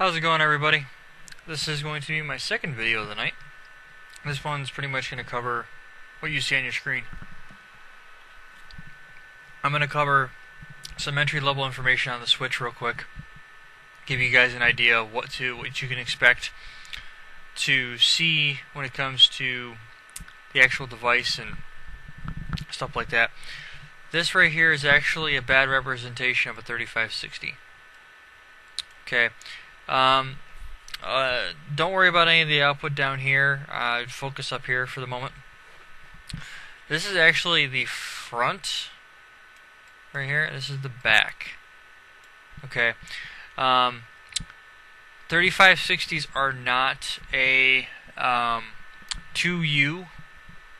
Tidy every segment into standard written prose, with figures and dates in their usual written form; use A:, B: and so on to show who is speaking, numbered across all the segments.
A: How's it going, everybody? This is going to be my second video of the night. This one's pretty much going to cover what you see on your screen. I'm going to cover some entry-level information on the Switch real quick, give you guys an idea of what you can expect to see when it comes to the actual device and stuff like that. This right here is actually a bad representation of a 3560. Okay. Don't worry about any of the output down here. Focus up here for the moment. This is actually the front right here. This is the back. Okay. 3560s are not a 2U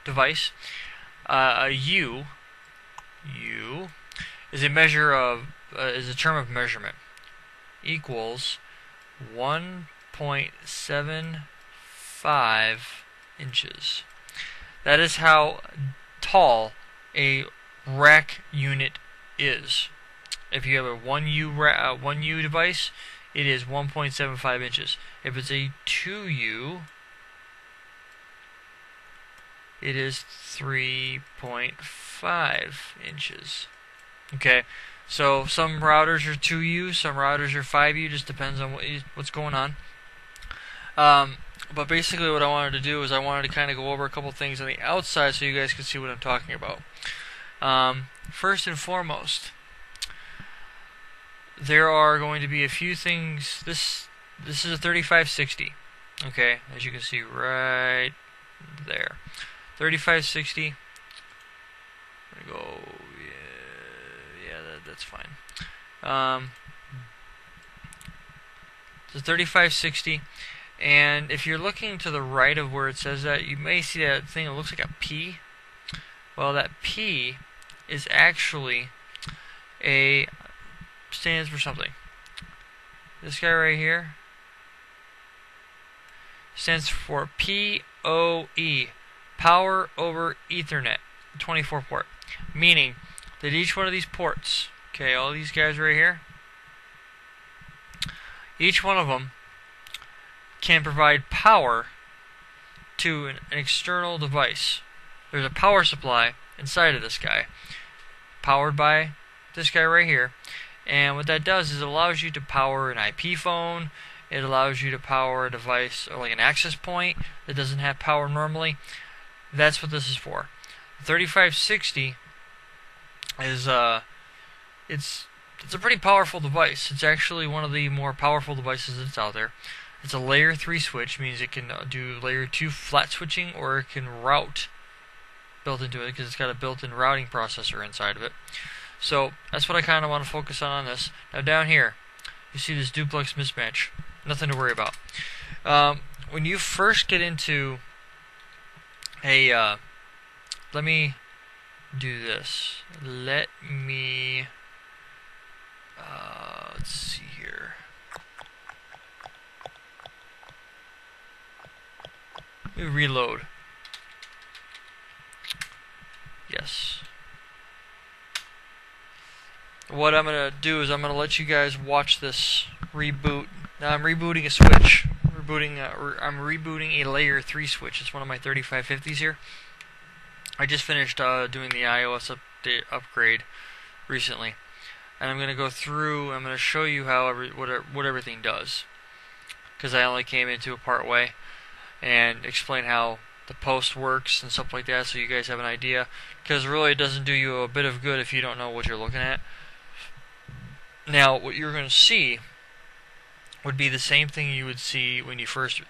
A: device. A U is a measure of is a term of measurement. Equals 1.75 inches. That is how tall a rack unit is. If you have a 1U device, it is 1.75 inches. If it's a 2U, it is 3.5 inches. Okay, so some routers are 2U, some routers are 5U, just depends on what's going on. But basically what I wanted to do is I wanted to kind of go over a couple things on the outside so you guys can see what I'm talking about. First and foremost, there are going to be a few things. This is a 3560, okay, as you can see right there. 3560. I'm gonna go, that's fine. It's a 3560, and if you're looking to the right of where it says that, you may see that thing that looks like a P. Well, that P is actually stands for something. This guy right here stands for PoE, Power over Ethernet, 24 port, meaning that each one of these ports, okay, all these guys right here, each one of them can provide power to an external device. There's a power supply inside of this guy, powered by this guy right here, and what that does is it allows you to power an IP phone. It allows you to power a device or like an access point that doesn't have power normally. That's what this is for. The 3560 is it's a pretty powerful device. It's actually one of the more powerful devices that's out there. It's a layer 3 switch, means it can do layer 2 flat switching, or it can route built into it because it's got a built-in routing processor inside of it. So that's what I kind of want to focus on this. Now down here, you see this duplex mismatch. Nothing to worry about. When you first get into let me do this. Let me let's see here. Let me reload. Yes. What I'm going to do is I'm going to let you guys watch this reboot. Now I'm rebooting a switch. I'm rebooting a layer 3 switch. It's one of my 3550s here. I just finished doing the iOS upgrade recently, and I'm going to go through. I'm going to show you how what everything does, because I only came into a part way, and explain how the post works and stuff like that, so you guys have an idea. Because really, it doesn't do you a bit of good if you don't know what you're looking at. Now, what you're going to see would be the same thing you would see when you first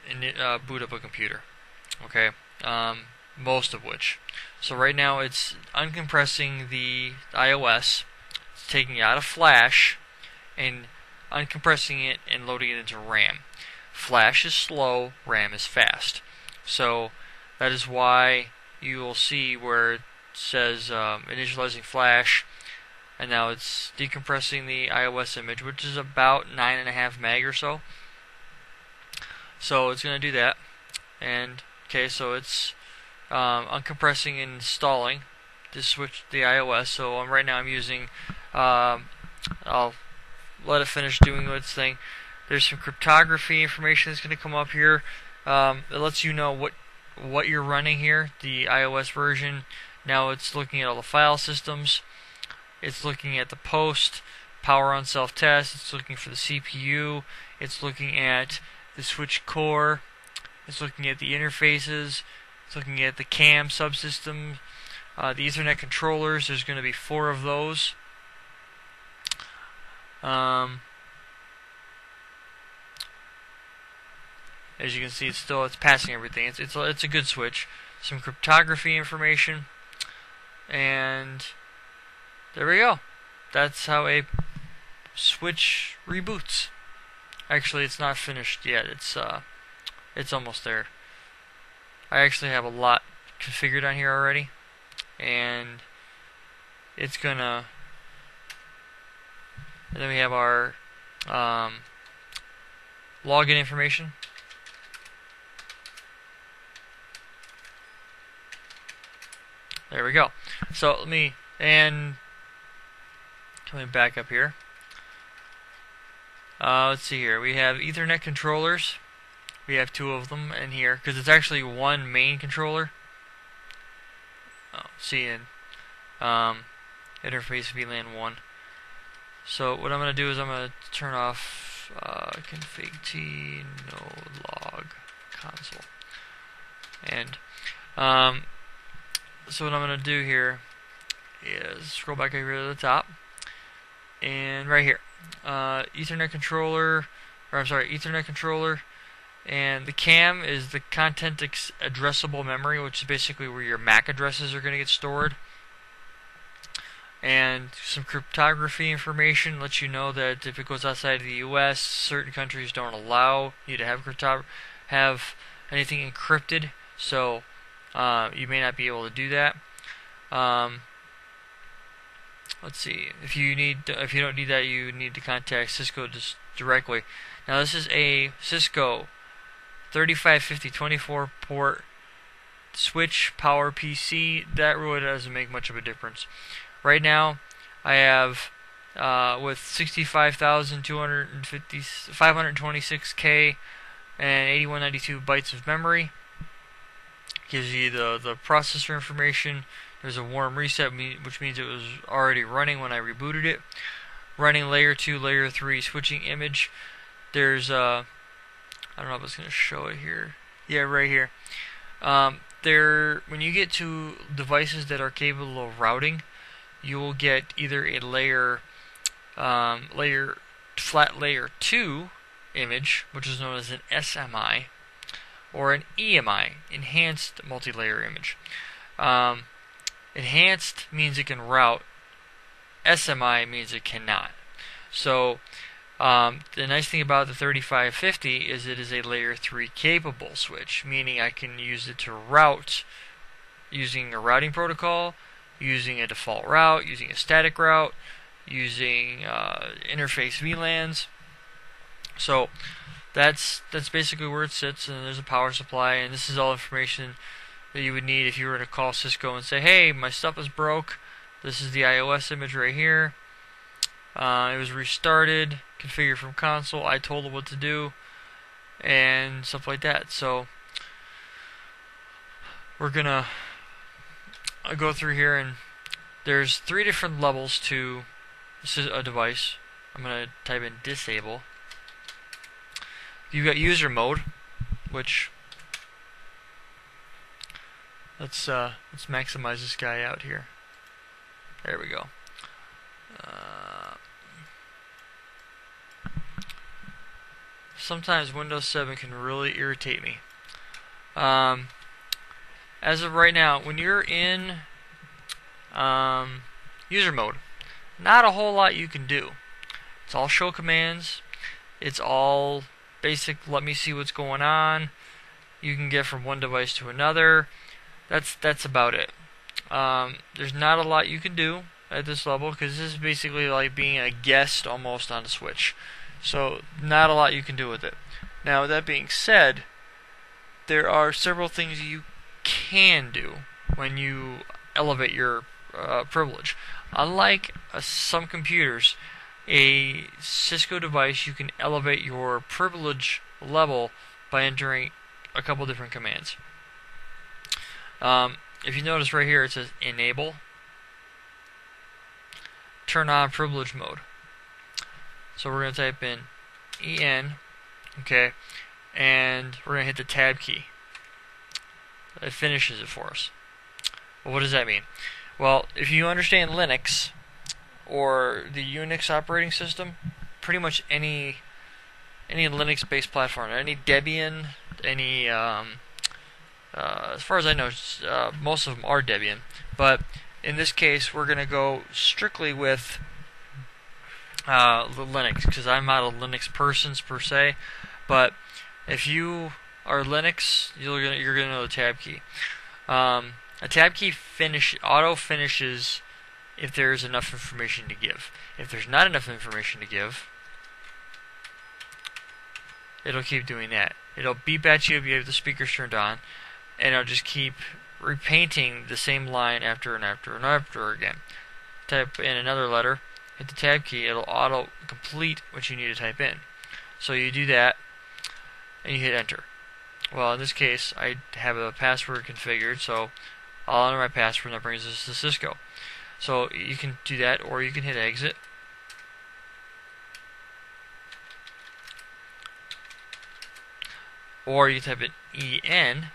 A: boot up a computer. Okay, most of which. So right now it's uncompressing the iOS, it's taking it out of Flash and uncompressing it and loading it into RAM. Flash is slow, RAM is fast. So that is why you will see where it says initializing Flash, and now it's decompressing the iOS image, which is about 9.5 meg or so. So it's going to do that. And okay, so it's uncompressing and installing to switch the iOS. So right now I'm using I'll let it finish doing its thing. There's some cryptography information that's going to come up here. It lets you know what you're running here, the iOS version. Now it's looking at all the file systems. It's looking at the post, power on self-test. It's looking for the CPU. It's looking at the switch core. It's looking at the interfaces. It's looking at the CAM subsystem. The Ethernet controllers, there's going to be 4 of those. As you can see, it's passing everything. It's a good switch. Some cryptography information, and there we go. That's how a switch reboots. Actually, it's not finished yet. It's almost there. I actually have a lot configured on here already, and it's gonna. And then we have our login information. There we go. So coming back up here. Let's see here. We have Ethernet controllers. We have 2 of them in here because it's actually one main controller. Interface VLAN 1. So what I'm going to do is I'm going to turn off config t no log console. And so what I'm going to do here is scroll back over to the top, and right here, Ethernet controller, and the CAM is the content addressable memory, which is basically where your MAC addresses are going to get stored. And some cryptography information lets you know that if it goes outside of the U.S., certain countries don't allow you to have anything encrypted, so you may not be able to do that. Let's see. If you don't need that, you need to contact Cisco directly. Now this is a Cisco 3550 24 port switch power PC. That really doesn't make much of a difference. Right now, I have with 526K and 8192 bytes of memory. Gives you the processor information. There's a warm reset, which means it was already running when I rebooted it. Running layer 2, layer 3 switching image. There's I don't know if it's going to show it here. Yeah, right here. When you get to devices that are capable of routing, you will get either a flat layer 2 image, which is known as an SMI, or an EMI, enhanced multi-layer image. Enhanced means it can route. SMI means it cannot. So the nice thing about the 3550 is it is a layer 3 capable switch, meaning I can use it to route using a routing protocol, using a default route, using a static route, using interface VLANs. So that's basically where it sits, and there's a power supply, and this is all information that you would need if you were to call Cisco and say, hey, my stuff is broke. This is the iOS image right here. It was restarted, configured from console. I told it what to do, and stuff like that. So we're gonna go through here, and there's 3 different levels to a device. I'm gonna type in disable. You've got user mode, which let's maximize this guy out here. There we go. Sometimes Windows 7 can really irritate me. As of right now, when you're in user mode, not a whole lot you can do. It's all show commands. It's all basic, let me see what's going on. You can get from one device to another. That's about it. There's not a lot you can do at this level, because this is basically like being a guest almost on a switch. So not a lot you can do with it. Now, with that being said, there are several things you can do when you elevate your privilege. Unlike some computers, a Cisco device, you can elevate your privilege level by entering a couple different commands. If you notice right here, it says enable, turn on privilege mode. So we're going to type in EN, okay, and we're going to hit the tab key. It finishes it for us. Well, what does that mean? Well, if you understand Linux or the Unix operating system, pretty much any Linux-based platform, any Debian, any as far as I know, most of them are Debian. But in this case, we're going to go strictly with Linux, because I'm not a Linux person per se. But if you are Linux, you're going to know the tab key. A tab key auto finishes if there's enough information to give. If there's not enough information to give, it'll keep doing that. It'll beep at you if you have the speakers turned on, and it'll just keep repainting the same line after and after and after again. Type in another letter, hit the tab key, it'll auto complete what you need to type in. So you do that, and you hit enter. Well, in this case, I have a password configured, so I'll enter my password, and that brings us to Cisco. So you can do that, or you can hit exit. Or you type in EN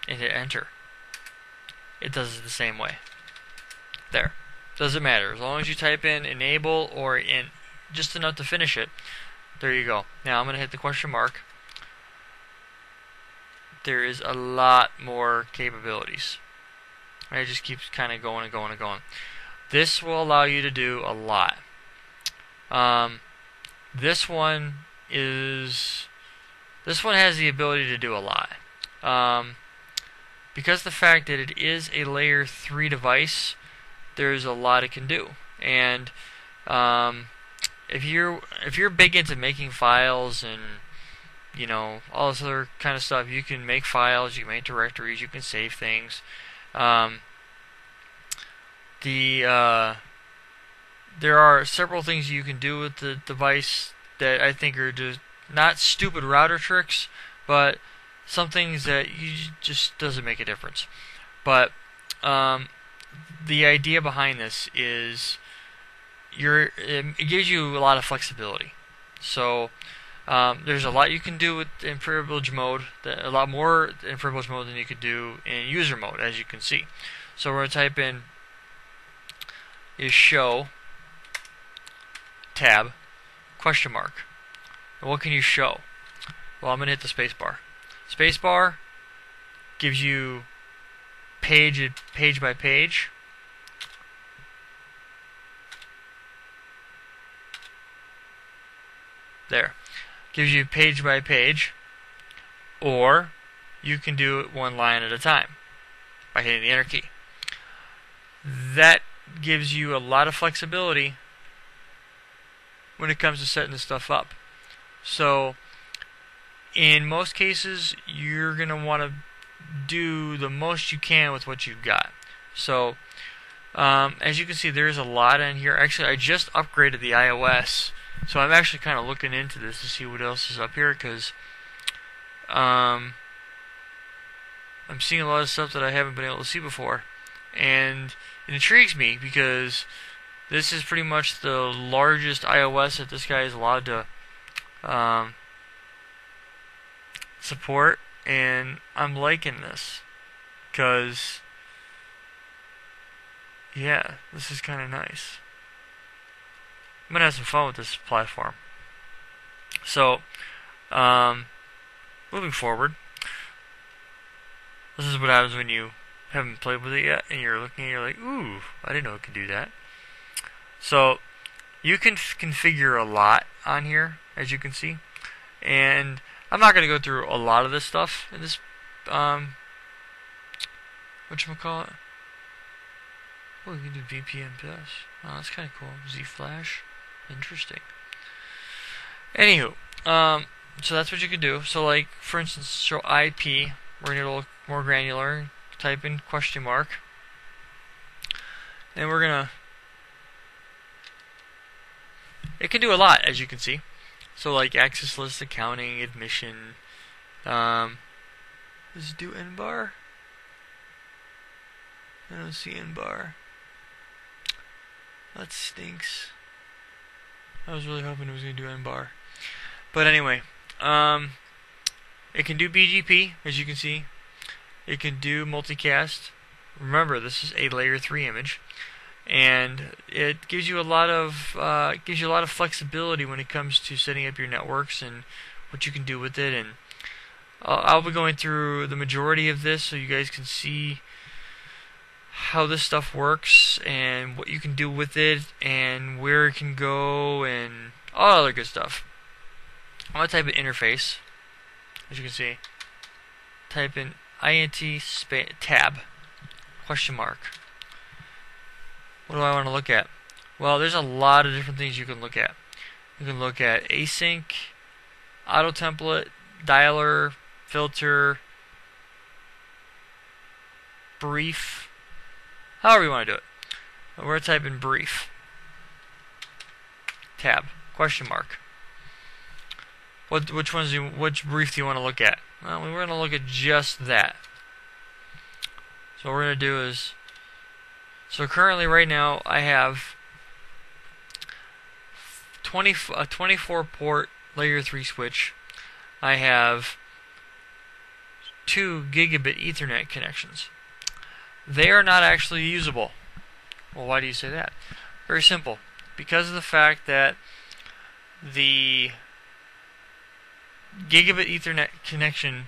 A: and hit enter. It does it the same way. There. Doesn't matter. As long as you type in enable or in just enough to finish it, there you go. Now I'm going to hit the question mark. There is a lot more capabilities. It just keeps kind of going and going and going. This will allow you to do a lot. This one has the ability to do a lot. Because of the fact that it is a layer 3 device, there's a lot it can do. And if you're big into making files and all this other kind of stuff, you can make files, you can make directories, you can save things. There are several things you can do with the device that I think are just not stupid router tricks, but some things that just doesn't make a difference. But the idea behind this is it gives you a lot of flexibility. So there's a lot you can do in privilege mode, a lot more in privilege mode than you could do in user mode, as you can see. So we're going to type in is show tab question mark. And what can you show? Well, I'm going to hit the space bar. Space bar gives you page by page. There. Gives you page by page. Or you can do it one line at a time by hitting the enter key. That gives you a lot of flexibility when it comes to setting this stuff up. So in most cases, you're going to want to do the most you can with what you've got. So as you can see, there's a lot in here. Actually, I just upgraded the iOS, so I'm actually kind of looking into this to see what else is up here, because I'm seeing a lot of stuff that I haven't been able to see before. And it intrigues me because this is pretty much the largest iOS that this guy is allowed to support, and I'm liking this because, yeah, this is kind of nice. I'm gonna have some fun with this platform. So, moving forward, this is what happens when you haven't played with it yet, and you're looking and you're like, ooh, I didn't know it could do that. So you can configure a lot on here, as you can see, and I'm not going to go through a lot of this stuff in this whatchamacallit. Oh, you can do VPN plus. Oh, that's kind of cool. Z-Flash, interesting. Anywho, so that's what you can do. So, like, for instance, show IP. We're going to get a little more granular. Type in question mark, and we're gonna it can do a lot, as you can see. So like access list, accounting, admission. Does it do N-bar? I don't see N-bar. That stinks. I was really hoping it was going to do N-bar. But anyway, it can do BGP, as you can see. It can do multicast. Remember, this is a layer 3 image, and it gives you a lot of flexibility when it comes to setting up your networks and what you can do with it. And I'll be going through the majority of this so you guys can see how this stuff works and what you can do with it and where it can go and all other good stuff. I'm going to type in interface, as you can see. Type in int tab question mark. What do I want to look at? Well, there's a lot of different things you can look at. You can look at async, auto template, dialer, filter, brief, however you want to do it. We're going to type in brief. Tab question mark. Which brief do you want to look at? Well, we're going to look at just that. So what we're going to do is, so currently right now I have a 24 port layer 3 switch. I have 2 gigabit Ethernet connections. They are not actually usable. Well, why do you say that? Very simple. Because of the fact that the gigabit Ethernet connection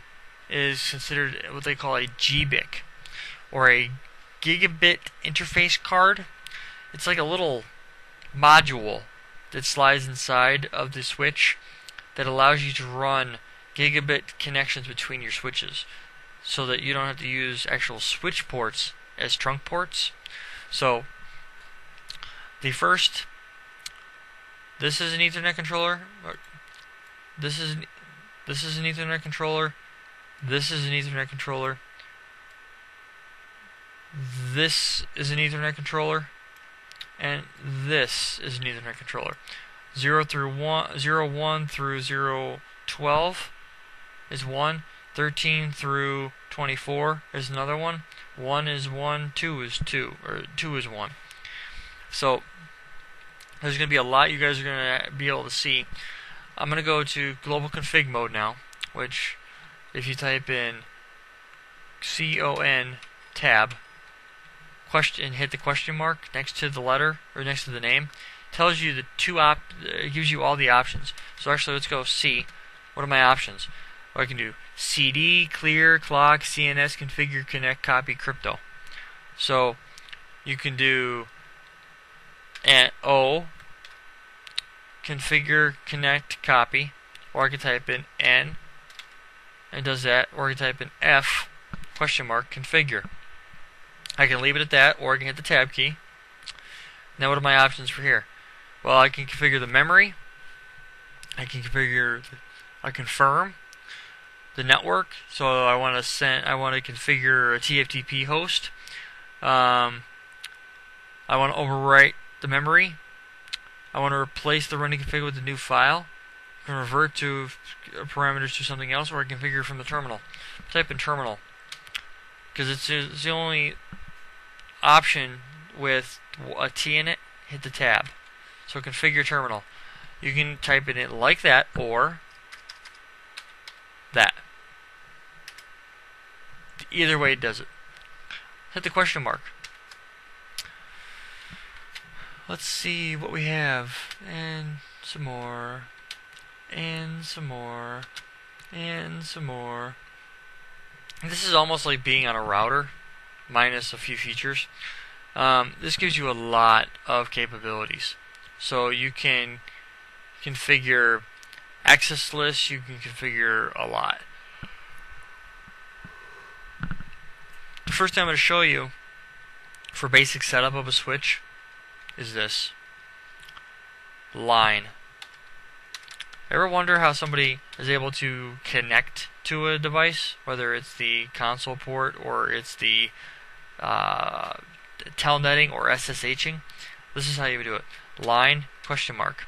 A: is considered what they call a GBIC, or a gigabit interface card. It's like a little module that slides inside of the switch that allows you to run gigabit connections between your switches, so that you don't have to use actual switch ports as trunk ports. So this is an Ethernet controller. This is an Ethernet controller. This is an Ethernet controller. This is an Ethernet controller, and this is an Ethernet controller. 01 through 012 is one. 13 through 24 is another one. 1 is 1, 2 is 2, or 2 is 1. So there's going to be a lot you guys are going to be able to see. I'm going to go to global config mode now, which if you type in CON tab and hit the question mark next to the letter or next to the name, tells you the it gives you all the options. So actually, let's go C. What are my options? Well, I can do CD, clear, clock, CNS, configure, connect, copy, crypto. So you can do O, configure, connect, copy, or I can type in N, and it does that, or I can type in F, question mark, configure. I can leave it at that, or I can hit the tab key. Now what are my options for here? Well, I can configure the memory, I can confirm the network, so I want to configure a TFTP host. I want to overwrite the memory. I want to replace the running config with a new file. I can revert to parameters to something else, or I can configure from the terminal. Type in terminal, because it's the only option with a T in it. Hit the tab. So configure terminal. You can type it in like that, or that. Either way it does it. Hit the question mark. Let's see what we have. And some more. And some more. And some more. This is almost like being on a router, minus a few features. This gives you a lot of capabilities. So you can configure access lists, you can configure a lot. The first thing I'm going to show you for basic setup of a switch is this. Line. Ever wonder how somebody is able to connect to a device, whether it's the console port or it's the telnetting or SSHing? This is how you do it. Line, question mark.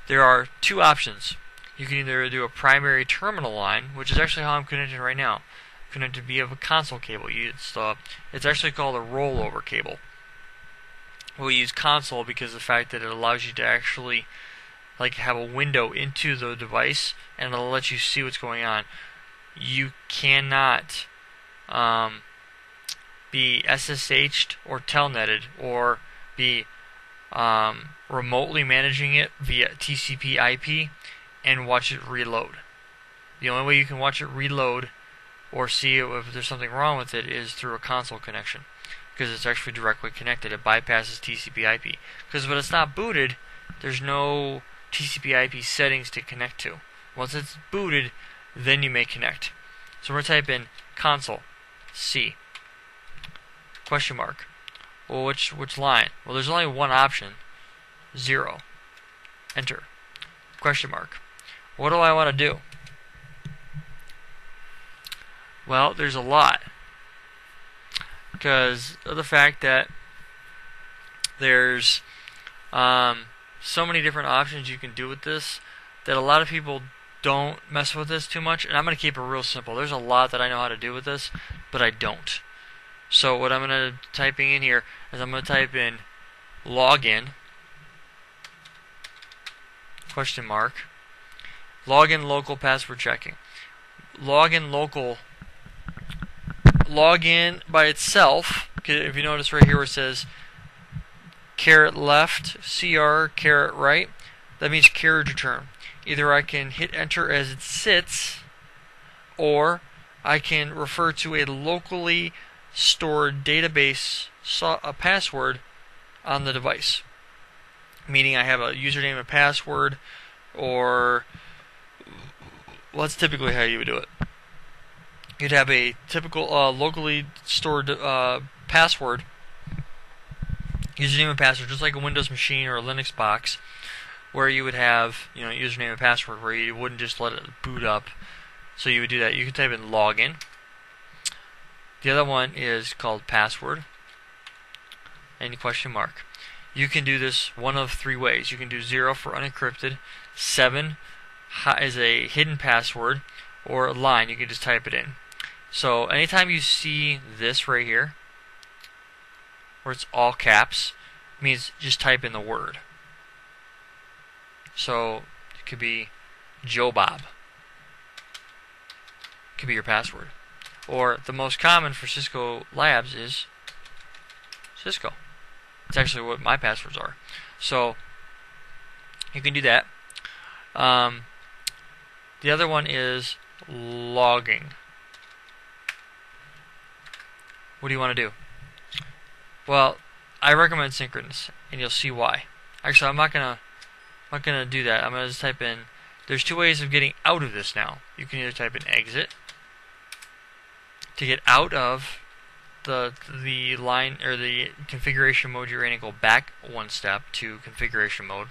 A: there are two options. You can either do a primary terminal line, which is actually how I'm connected right now. I'm connected via a console cable. It's actually called a rollover cable. We'll use console because of the fact that it allows you to actually have a window into the device, and it'll let you see what's going on. You cannot be SSH'd or telnetted or be remotely managing it via TCP/IP and watch it reload. The only way you can watch it reload or see if there's something wrong with it is through a console connection, because it's actually directly connected. It bypasses TCP/IP. Because when it's not booted, there's no TCP/IP settings to connect to. Once it's booted, then you may connect. So we're going to type in console C question mark. Well, which line? Well, there's only one option. 0. Enter. Question mark. What do I want to do? Well, there's a lot, because of the fact that there's so many different options you can do with this that a lot of people don't mess with this too much, and I'm going to keep it real simple. There's a lot that I know how to do with this, but I don't. So what I'm going to typing in here is I'm going to type in login question mark login local password checking. Login local, login by itself, if you notice right here where it says caret left, CR, caret right, that means carriage return. Either I can hit enter as it sits, or I can refer to a locally stored database a password on the device. Meaning I have a username and password, or well, that's typically how you would do it. You'd have a typical locally stored password, username and password, just like a Windows machine or a Linux box, where you would have username and password, where you wouldn't just let it boot up. So you would do that. You can type in login. The other one is called password and question mark. You can do this one of three ways. You can do 0 for unencrypted, 7 is a hidden password, or a line. You can just type it in. So anytime you see this right here, where it's all caps, it means just type in the word. So it could be Joe Bob. It could be your password. Or the most common for Cisco Labs is Cisco. It's actually what my passwords are. So you can do that. The other one is logging. What do you want to do? Well, I recommend synchronous, and you'll see why. Actually, I'm not gonna do that. I'm gonna just type in. There's two ways of getting out of this now. You can either type in exit to get out of the line or the configuration mode you're in, and go back one step to configuration mode,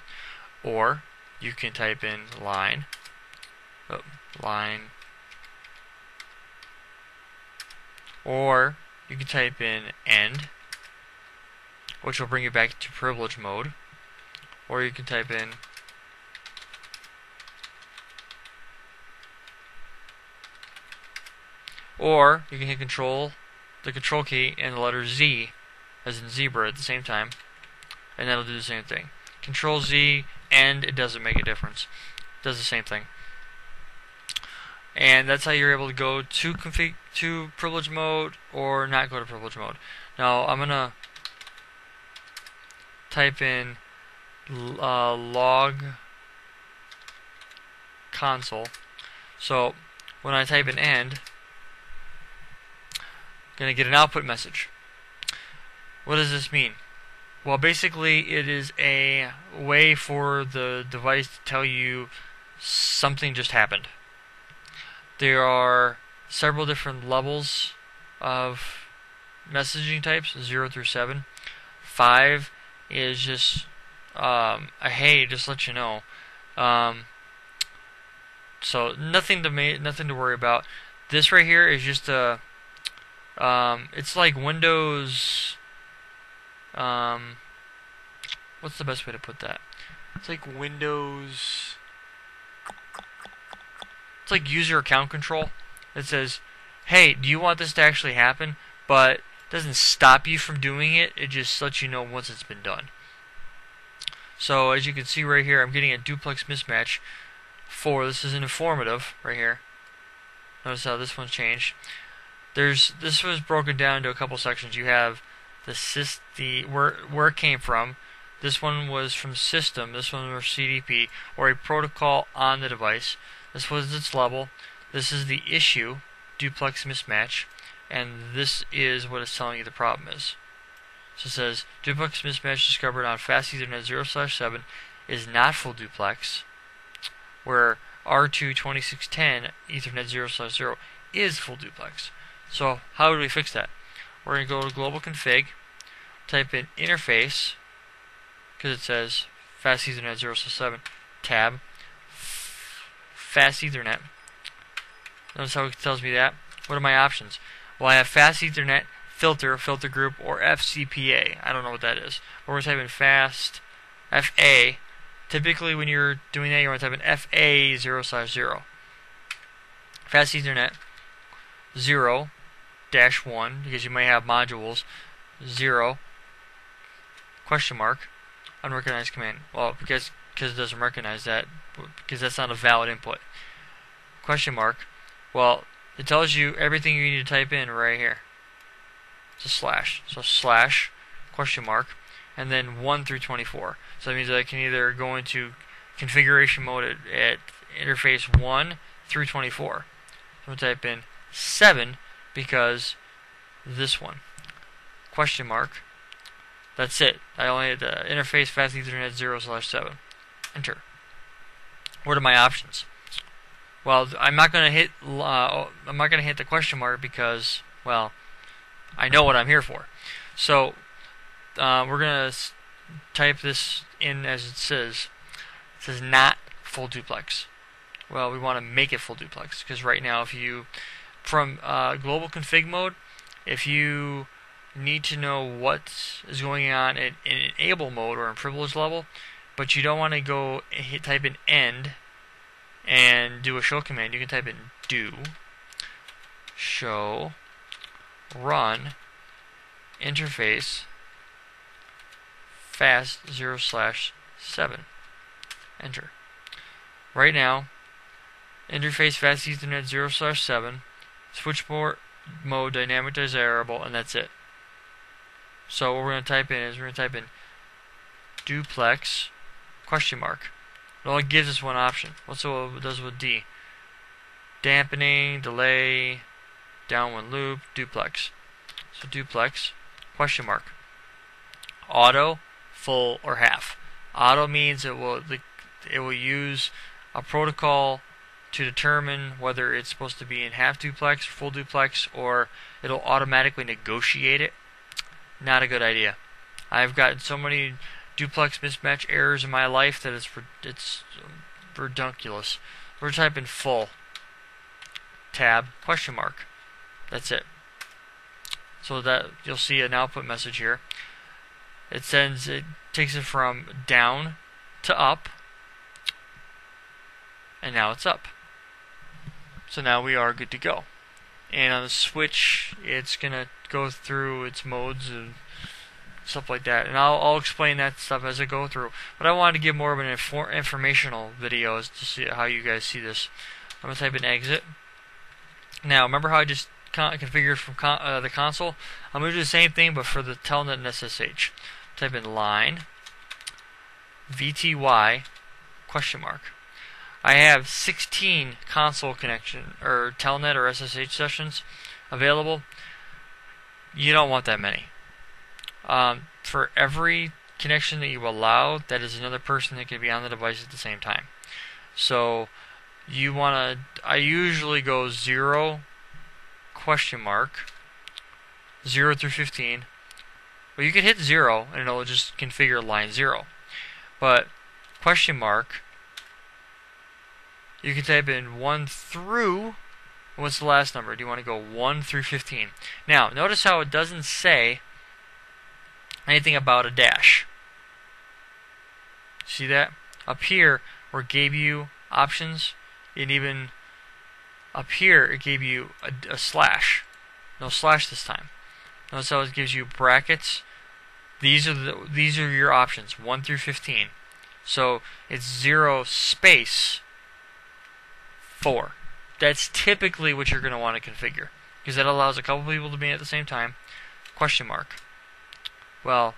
A: or you can type in line, or you can type in end, which will bring you back to privilege mode, or you can type in or you can hit the control key and the letter Z as in zebra at the same time, and that'll do the same thing. Control Z, and it doesn't make a difference. It does the same thing. And that's how you're able to go to privilege mode or not go to privilege mode. Now I'm gonna type in log console. So when I type in end, I'm gonna get an output message. What does this mean? Well, basically it is a way for the device to tell you something just happened. There are several different levels of messaging types, 0 through 7. 5 is just a hey, just let you know. So nothing to worry about. This right here is just a it's like Windows. What's the best way to put that? It's like Windows. It's like user account control. It says, hey, do you want this to actually happen? But it doesn't stop you from doing it. It just lets you know once it's been done. So as you can see right here, I'm getting a duplex mismatch for, this is an informative right here. Notice how this one's changed. This was broken down into a couple sections. You have where it came from. This one was from system. This one was CDP, or a protocol on the device. This was its level. This is the issue, duplex mismatch, and this is what it's telling you the problem is. So it says duplex mismatch discovered on fast Ethernet 0/7 is not full duplex, where R2 2610 Ethernet 0/0 is full duplex. So how do we fix that? We're going to go to global config, type in interface, because it says fast Ethernet 0/7, tab, fast Ethernet. Notice how it tells me that. What are my options? Well, I have fast Ethernet, filter group, or FCPA. I don't know what that is. But we're going to type in fast FA. Typically when you're doing that, you're going to type in FA 0/0. Fast Ethernet 0-1, because you may have modules 0 ? Unrecognized command. Well, because it doesn't recognize that, because that's not a valid input. ? Well, it tells you everything you need to type in right here. It's a slash. So slash, ? And then 1 through 24. So that means that I can either go into configuration mode at interface 1 through 24. So I'm going to type in 7 because this one. ? That's it. I only had the interface fast Ethernet 0/7. Enter. What are my options? Well, I'm not going to hit the question mark because, well, I know what I'm here for. So we're going to type this in as it says. It says not full duplex. Well, we want to make it full duplex because right now, if you from global config mode, if you need to know what is going on in enable mode or in privilege level, but you don't want to go type in end and do a show command, you can type in do show run interface fast 0/7. Enter. Right now, interface fast Ethernet 0/7, switch mode dynamic desirable, and that's it. So what we're going to type in is we're going to type in duplex ? It only gives us one option. What's what it does with D? Dampening, delay, downwind loop, duplex. So duplex ? Auto, full, or half. Auto means it will use a protocol to determine whether it's supposed to be in half duplex, full duplex, or it'll automatically negotiate it. Not a good idea. I've gotten so many duplex mismatch errors in my life that it's redunculous. We're typing full. Tab ? That's it. So that you'll see an output message here. It takes it from down to up, and now it's up. So now we are good to go. And on the switch, it's gonna go through its modes and stuff like that, and I'll explain that stuff as I go through. But I wanted to give more of an informational video to see how you guys see this. I'm gonna type in exit. Now, remember how I just configured from the console? I'm gonna do the same thing, but for the Telnet and SSH. Type in line VTY ? I have 16 console connection or Telnet or SSH sessions available. You don't want that many. For every connection that you allow, that is another person that can be on the device at the same time. So you want to, I usually go 0 ? 0 through 15. Well, you can hit 0 and it'll just configure line 0. But ? You can type in 1 through, what's the last number? Do you want to go 1 through 15? Now, notice how it doesn't say anything about a dash. See that? Up here, where it gave you options, and even up here, it gave you a slash. No slash this time. Notice how it gives you brackets. These are your options, 1 through 15. So it's 0 space 4. That's typically what you're going to want to configure, because that allows a couple people to be in at the same time. Question mark. Well,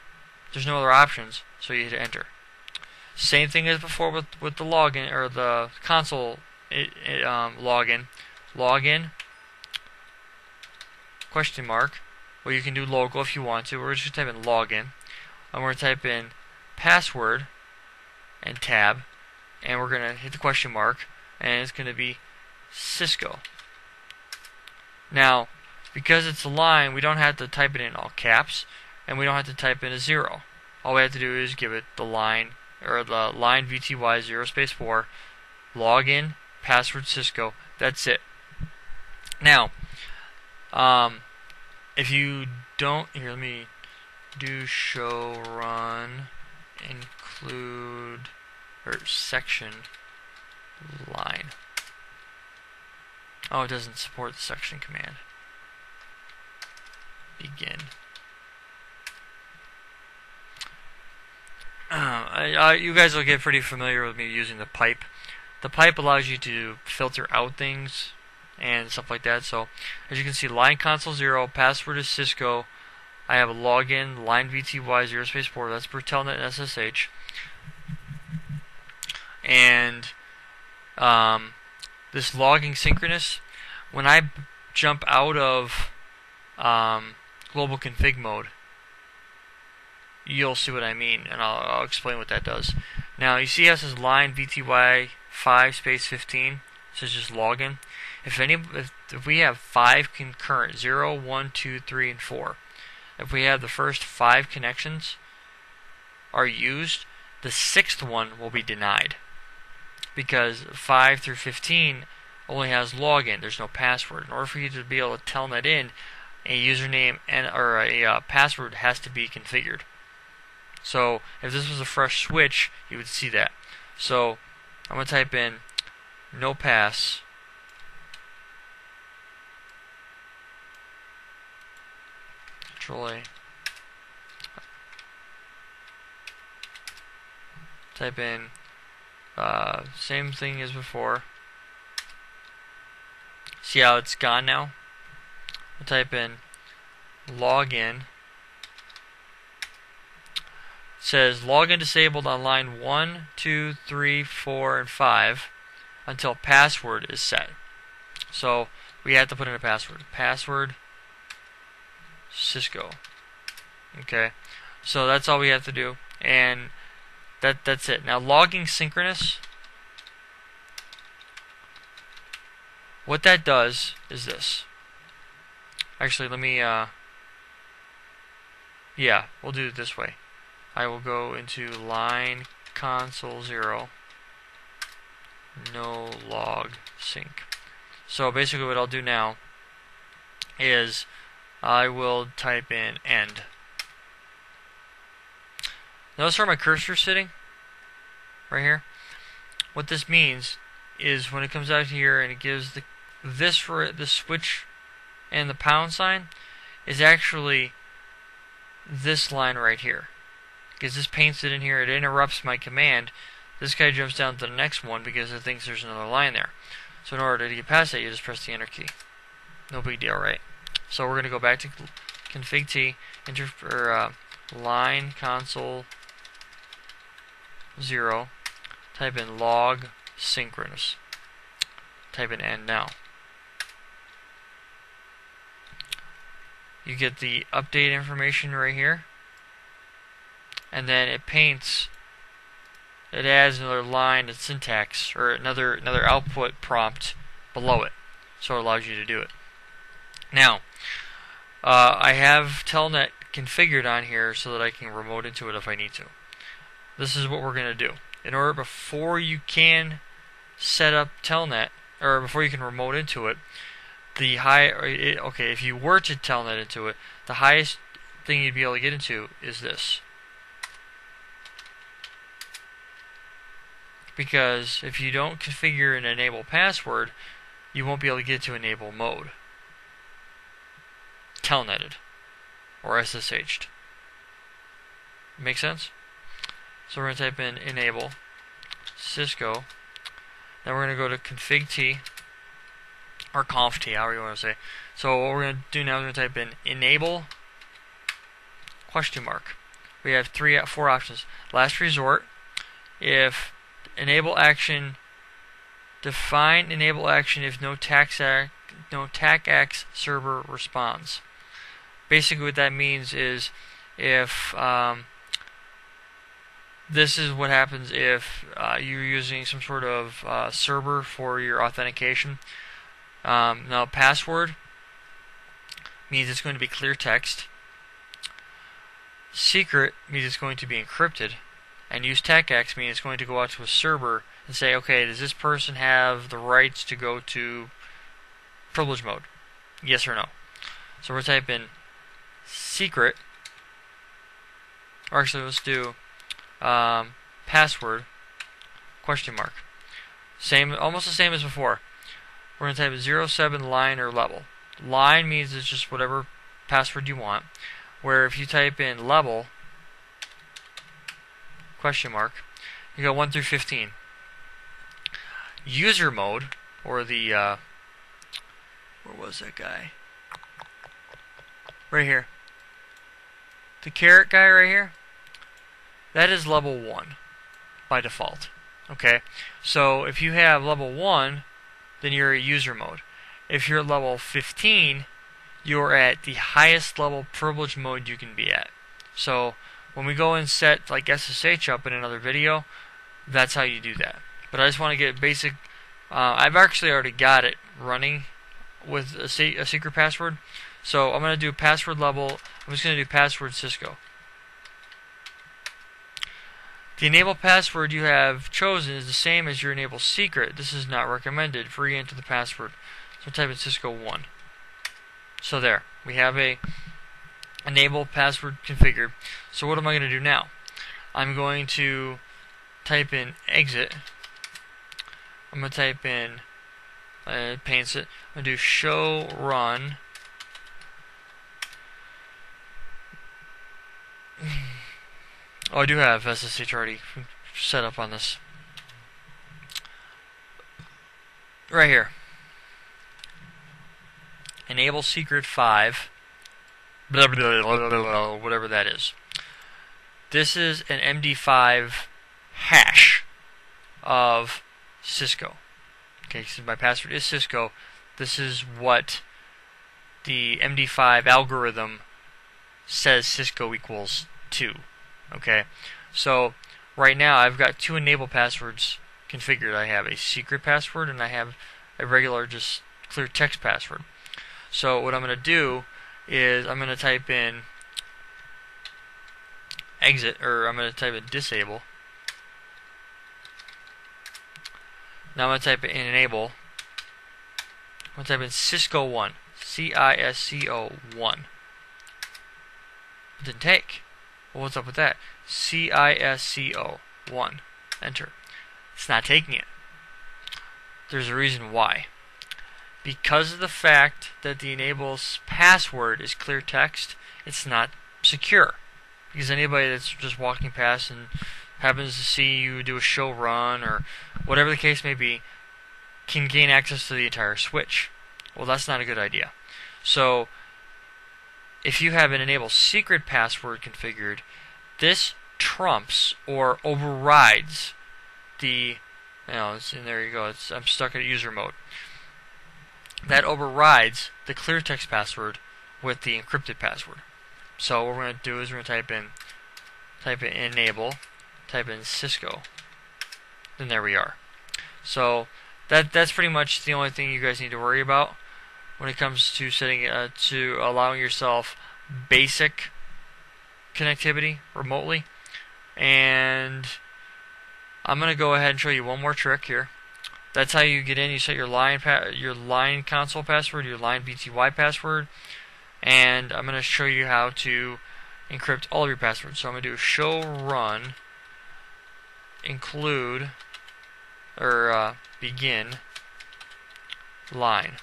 A: there's no other options, so you hit enter. Same thing as before with the login or the console login. Login. Question mark. Well, you can do local if you want to. We're just going to type in login. And we're going to type in password and tab. And we're going to hit the question mark. And it's going to be Cisco. Now, because it's a line, we don't have to type it in all caps. And we don't have to type in a 0. All we have to do is give it the line, or the line VTY 0 space 4. Login, password Cisco. That's it. Now, if you don't, here, let me do show run include or section line. Oh, it doesn't support the section command. Begin. You guys will get pretty familiar with me using the pipe. The pipe allows you to filter out things and stuff like that. So, as you can see, line console 0, password is Cisco. I have a login, line VTY 0 space 4. That's for Telnet and SSH. And this logging synchronous, when I jump out of global config mode, you'll see what I mean, and I'll explain what that does. Now, you see how it says line VTY 5 space 15? It says just login. If we have 5 concurrent, 0, 1, 2, 3, and 4, if we have the first 5 connections are used, the 6th one will be denied, because 5 through 15 only has login. There's no password. In order for you to be able to telnet in, a username or a password has to be configured. So if this was a fresh switch, you would see that. So I'm going to type in no pass Control A. Type in same thing as before. See how it's gone now? I'll type in login. It says login disabled on line 1, 2, 3, 4, and 5 until password is set. So we have to put in a password. Password Cisco. Okay. So that's all we have to do, and that's it. Now logging synchronous, what that does is this. Actually, let me yeah, we'll do it this way. I will go into line console 0 no log sync. So basically what I'll do now is I will type in end. Notice where my cursor is sitting? Right here. What this means is when it comes out here and it gives this for the switch and the pound sign is actually this line right here. Because this paints it in here, it interrupts my command. This guy jumps down to the next one because it thinks there's another line there. So in order to get past that, you just press the enter key. No big deal, right? So we're going to go back to config T, enter for line console 0, type in log synchronous. Type in end now. You get the update information right here. And then it paints, it adds another line of syntax or another output prompt below it, so it allows you to do it. Now, I have Telnet configured on here so that I can remote into it if I need to. This is what we're going to do. In order, before you can set up Telnet, or before you can remote into it, if you were to Telnet into it, the highest thing you'd be able to get into is this. because if you don't configure an enable password, you won't be able to get to enable mode. Telnetted or SSH'd. Make sense? So we're going to type in enable Cisco. Then we're going to go to config T or conf T, however you want to say. So what we're going to do now is we're going to type in enable ? We have 4 options. Last resort. If enable action, define enable action if no TACACS server responds. Basically what that means is if this is what happens if you're using some sort of server for your authentication. Now password means it's going to be clear text. Secret means it's going to be encrypted. And use TACACS means it's going to go out to a server and say, okay, does this person have the rights to go to privilege mode? Yes or no. So we're typing secret, or actually let's do password ? Same, almost the same as before. We're going to type 07 line or level. Line means it's just whatever password you want. Where if you type in level ? You go 1 through 15. User mode, or the where was that guy? Right here. The caret guy right here. That is level 1 by default. Okay, so if you have level 1, then you're at user mode. If you're at level 15, you're at the highest level privilege mode you can be at. So when we go and set like SSH up in another video, that's how you do that. But I just want to get basic. I've actually already got it running with a secret password. So I'm going to do password level. I'm just going to do password Cisco. The enable password you have chosen is the same as your enable secret. This is not recommended. Re-enter the password. So type in Cisco 1. So there, we have a enable password configured. So what am I going to do now? I'm going to type in exit. I'm going to type in paints it. I'm going to do show run. Oh, I do have SSH already set up on this. Right here. Enable secret 5. Blah, blah, blah, blah, blah, whatever that is. This is an MD5 hash of Cisco. Okay, so my password is Cisco. This is what the MD5 algorithm says Cisco equals to. Okay, so right now I've got 2 enable passwords configured. I have a secret password and I have a regular just clear text password. So what I'm going to do is I'm going to type in exit, or I'm going to type in disable. Now I'm going to type in enable. I'm going to type in Cisco 1. CISCO 1. It didn't take. Well, what's up with that? CISCO 1. Enter. It's not taking it. There's a reason why. Because of the fact that the enable's password is clear text, it's not secure. Because anybody that's just walking past and happens to see you do a show run or whatever the case may be can gain access to the entire switch. Well, that's not a good idea. So if you have an enable secret password configured, this trumps or overrides the, and there you go, I'm stuck at user mode. That overrides the clear text password with the encrypted password. So what we're going to do is we're going to type in enable, type in Cisco, and there we are. So that's pretty much the only thing you guys need to worry about when it comes to setting to allowing yourself basic connectivity remotely. And I'm going to go ahead and show you one more trick here. That's how you get in. You set your line console password, your line BTY password, and I'm going to show you how to encrypt all of your passwords. So I'm going to do show run include or begin line.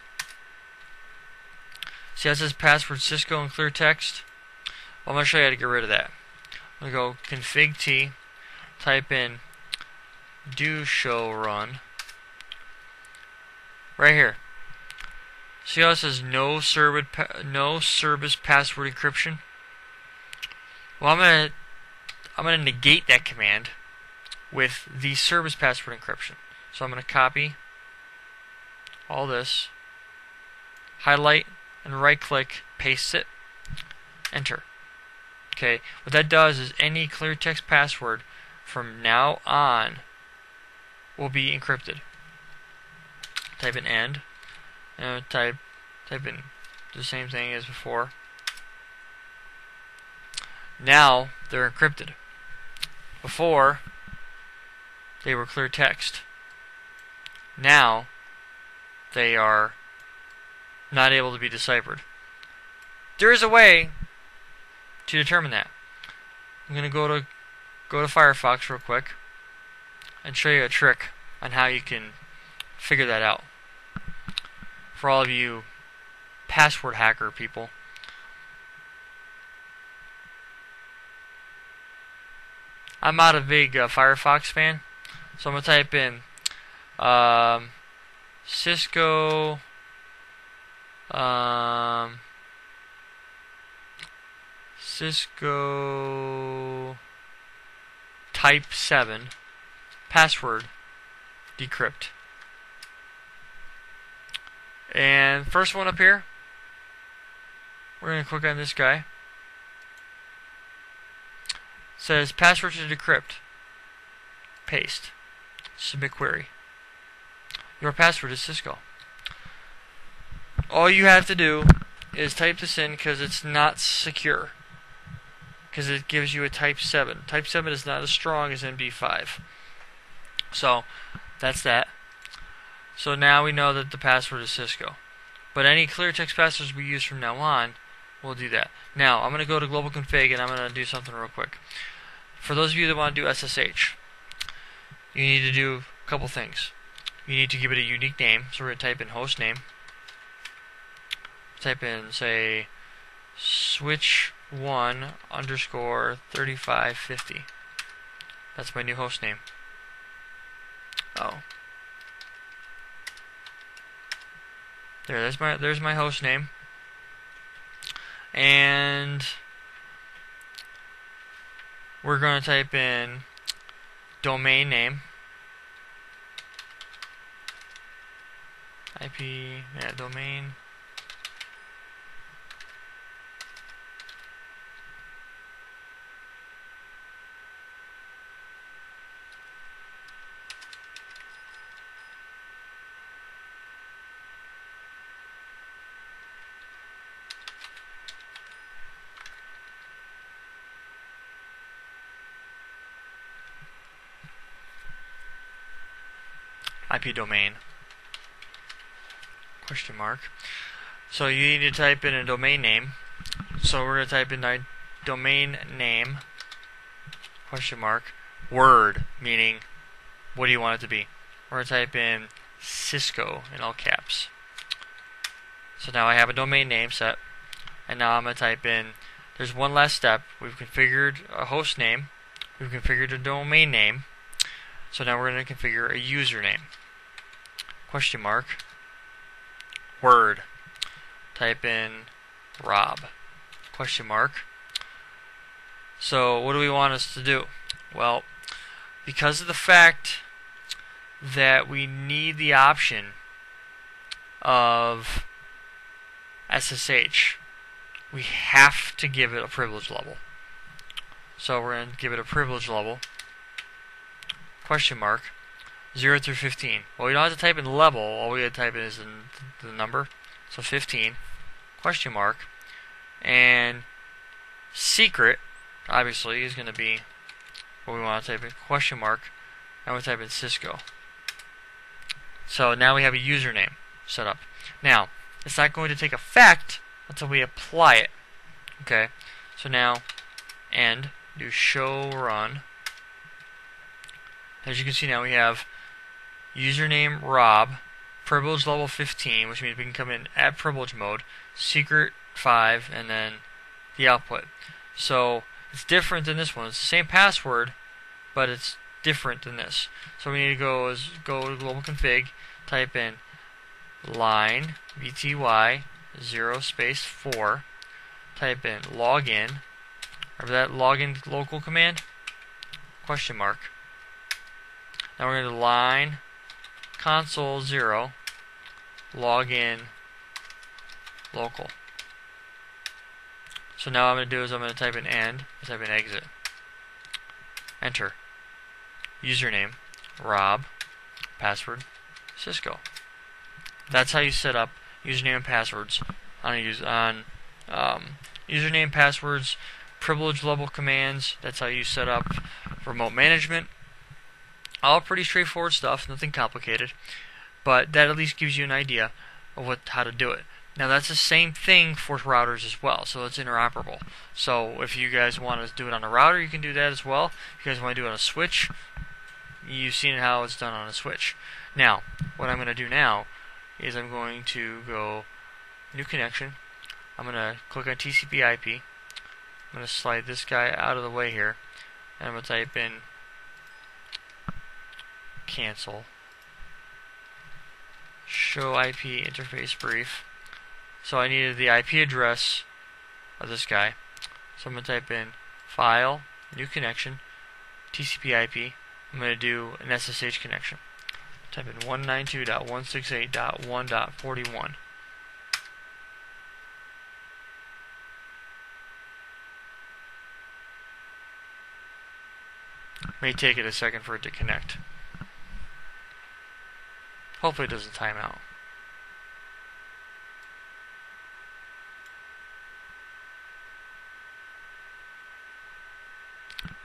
A: See how it says password Cisco and clear text? Well, I'm going to show you how to get rid of that. I'm going to go config T, type in do show run. Right here. See how it says no service password encryption? Well, I'm gonna negate that command with the service password encryption. So I'm gonna copy all this, highlight, and right-click, paste it, enter. Okay. What that does is any clear text password from now on will be encrypted. Type in end, and type in the same thing as before. Now they're encrypted. Before they were clear text. Now they are not able to be deciphered. There is a way to determine that. I'm going to go to Firefox real quick and show you a trick on how you can figure that out. For all of you password hacker people. I'm not a big Firefox fan, so I'm going to type in Cisco type 7 password decrypt. And first one up here, we're going to click on this guy. It says password to decrypt. Paste. Submit query. Your password is Cisco. All you have to do is type this in because it's not secure. Because it gives you a type 7. Type 7 is not as strong as MD5. So, that's that. So now we know that the password is Cisco. But any clear text passwords we use from now on will do that. Now, I'm going to go to global config and I'm going to do something real quick. For those of you that want to do SSH, you need to do a couple things. You need to give it a unique name. So we're going to type in host name. Type in, say, switch1_3550. That's my new host name. Oh. There's my host name. And we're going to type in domain name. Domain. IP domain. Question mark. So you need to type in a domain name. So we're going to type in domain name, question mark, word, meaning what do you want it to be? We're going to type in Cisco in all caps. So now I have a domain name set. And now I'm going to type in, there's one last step. We've configured a host name. We've configured a domain name. So now we're going to configure a username. Question mark. Word. Type in Rob. Question mark. So what do we want us to do? Well, because of the fact that we need the option of SSH, we have to give it a privilege level. So we're going to give it a privilege level. Question mark. 0 through 15. Well, we don't have to type in level. All we have to type in is the number. So 15. Question mark. And secret, obviously, is going to be what we want to type in. Question mark. And we type in Cisco. So now we have a username set up. Now, it's not going to take effect until we apply it. Okay. So now, end. Do show run. As you can see now, we have username Rob, privilege level 15, which means we can come in at privilege mode, secret 5, and then the output. So it's different than this one. It's the same password, but it's different than this. So we need to go to global config, type in line vty 0 space 4, type in login. Remember that login local command? Question mark. Now we're going to line console 0 login local. So now what I'm going to do is I'm going to type in end, type in exit. Enter. Username Rob, password Cisco. That's how you set up username and passwords on username, passwords, privilege level commands. That's how you set up remote management. All pretty straightforward stuff, nothing complicated, but that at least gives you an idea of how to do it. Now that's the same thing for routers as well, so it's interoperable. So if you guys want to do it on a router, you can do that as well. If you guys want to do it on a switch, you've seen how it's done on a switch. Now, what I'm going to do now is I'm going to go new connection. I'm going to click on TCP IP. I'm going to slide this guy out of the way here, and I'm going to type in cancel, show IP interface brief. So I needed the IP address of this guy. So I'm going to type in file, new connection, TCP IP. I'm going to do an SSH connection. Type in 192.168.1.41. May take it a second for it to connect. Hopefully it doesn't time out.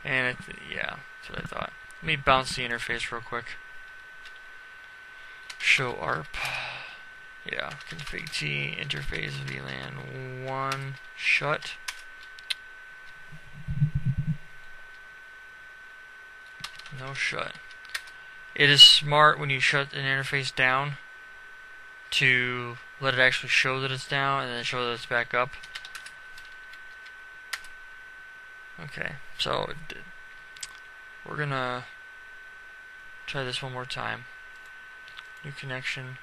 A: And yeah, that's what I thought. Let me bounce the interface real quick. Show ARP. Yeah, config T, interface VLAN 1, shut. No shut. It is smart when you shut an interface down to let it actually show that it's down and then show that it's back up. Okay, so we're gonna try this one more time. New connection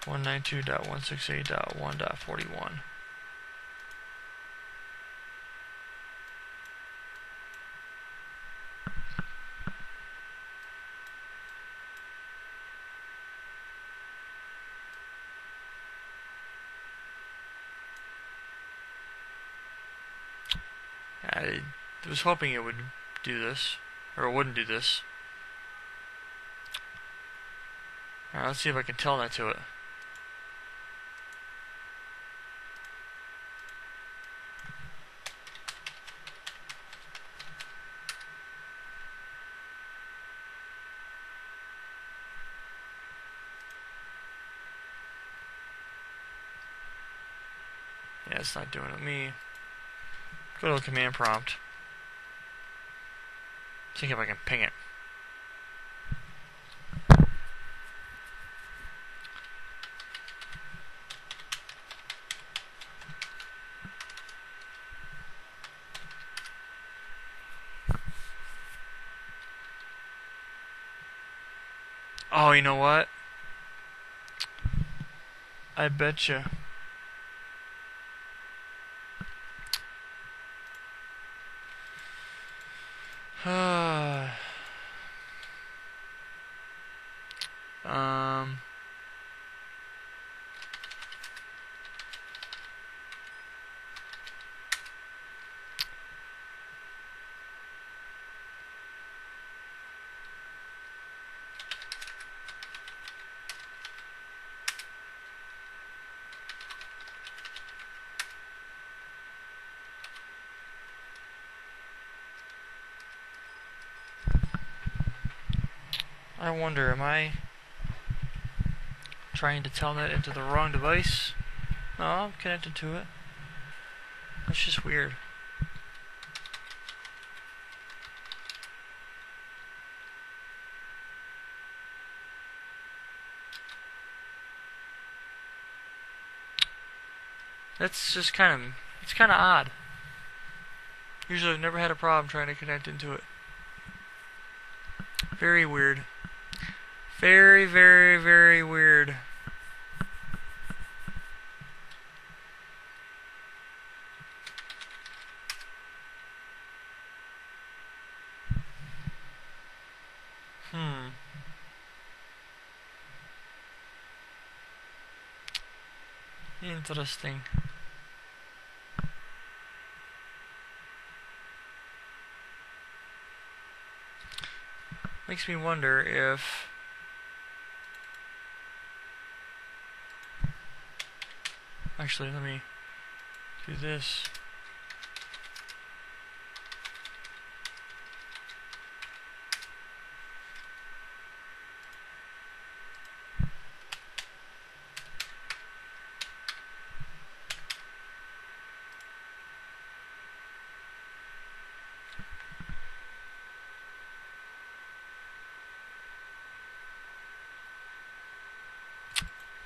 A: 192.168.1.41. I was hoping it would do this, or it wouldn't do this. Alright, let's see if I can tell that to it. Yeah, it's not doing it. Let me go to the command prompt. See if I can ping it. Oh, you know what? I betcha. I wonder, am I trying to telnet into the wrong device? No, I'm connected to it. That's just weird. That's just it's kind of odd. Usually I've never had a problem trying to connect into it. Very weird. Very, very, very weird. Interesting. Makes me wonder if actually let me do this.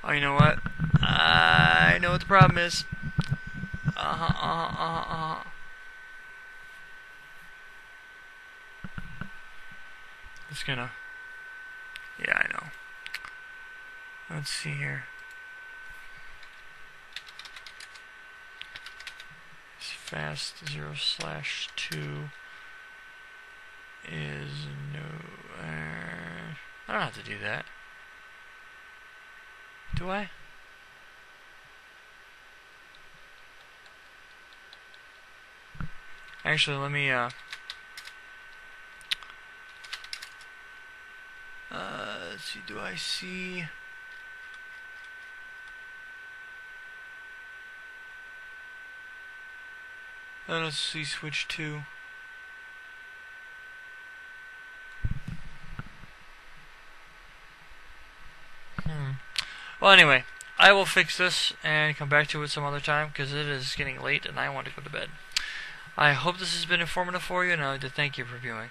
A: Oh, you know what? I know what the problem is. It's gonna... Yeah, I know. Let's see here. This fast 0/2 is no... I don't have to do that. Do I? Actually, let me, let's see, do I see... Let's see, switch 2. Well, anyway, I will fix this and come back to it some other time because it is getting late and I want to go to bed. I hope this has been informative for you, and I'd like to thank you for viewing.